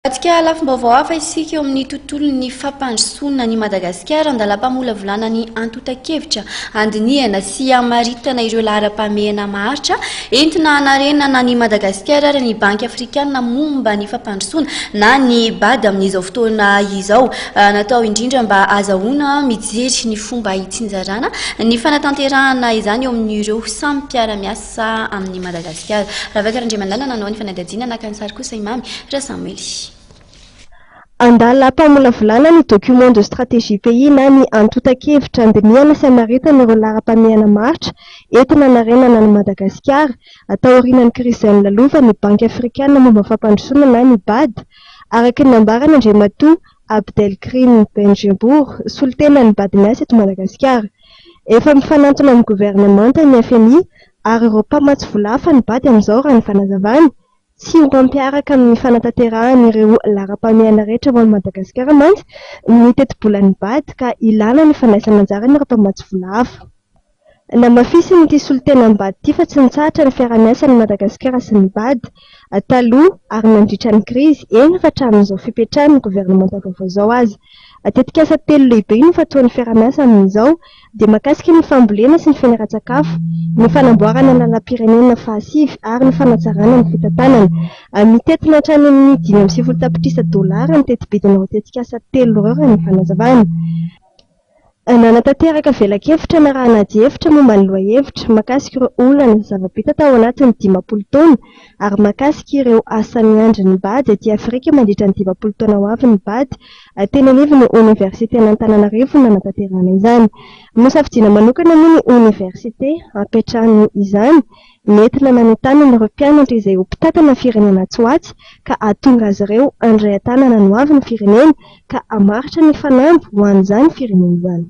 Atsika lafim-baovao hafa isika eo amin'ny tontolon'ny fampandrosoana ny Madagasikara andalam-pamolavulana ny antotan-kevitra andinihana sy hamaritana ireo laharam-pahamehana maharitra entina hanarenana ny Madagasikara ary ny Banky Afrikana momba ny fampandrosoana na ny BAD amin'izao fotoana izao, natao indrindra mba azahoana mijery ny fomba hitsinjarana ny fanatanterahana izany eo amin'ireo samy mpiara-miasa amin'ny Madagasikara. Ravakaran-Andriamanana nanao ny fanadihadiana naka ny sary kosa Imamy Rasamely. Andalam-pamolavulana ny document de stratégie pays na ny antotan-kevitra andinihana sy hamaritana ireo laharam-pahamehana maharitra entina hanarenana ny Madagasikara atao aorianan'ny krizy izay nolalova ny Banky Afrikana momba fampandrosoana na ny BAD. Araka ny nambarany Andriamatoa Abdelkrim Benjebour, solitenan'ny BAD miasa eto Madagasikara, efa mifanantona amin'ny gouvernemanta ny FMI ary ireo mpamatsy vola hafa ny BAD amin'izao raha ny fanazavany sy ho ampiaraka amin'ny fanatanterahana ireo laharam-pahamehana rehetra ao Madagasikara mantsy ny teti-bolan'ny BAD ka ilana ny fandraisana anjara ireo mpamatsy vola hafa. Namafisiny ity solitenan'ny BAD ity fa tsy nitsahatra ny fiara-miasan'ny Madagasikara sy ny BAD taloha ary nandritra ny krizy eny fa hatramin'izao fipetrahan'ny gouvernemanta vaovao izao azy. Tetika asa telo lehibe no fataon'ny fiara-miasa amin'izao dia mahakasika ny fambolena sy ny fiainaran-tsakafo, ny fanamboarana lalam-pirenena fahasivy ary ny fanatsarana ny fitantanana. Mitetina hatrany amin'ny $5.7 ny teti-bidina tetika asa telo ireo raha ny fanazavana. Nanatanteraka velakevitra na raha anadihevitra momba ny loha-hevitra mahakasika ireo olana zava-bita tao anatin'ny 10 taona ary mahakasika ireo asa miandry ny BAD ety Afrika mandritra ny 10 taona ho avy ny BAD teny anivon'ny Université an'Antananarivo nanatanterana izany. Nosafidiana manokana moa ny université hapetrahany izany nentina manentana ireo mpianatra izay ho mpitatana firenena tsoatsy ka ahatonga azy ireo handray an-tanana no avy ny firenena ka hamaritra ny fanamby ho an'izany firenena izany.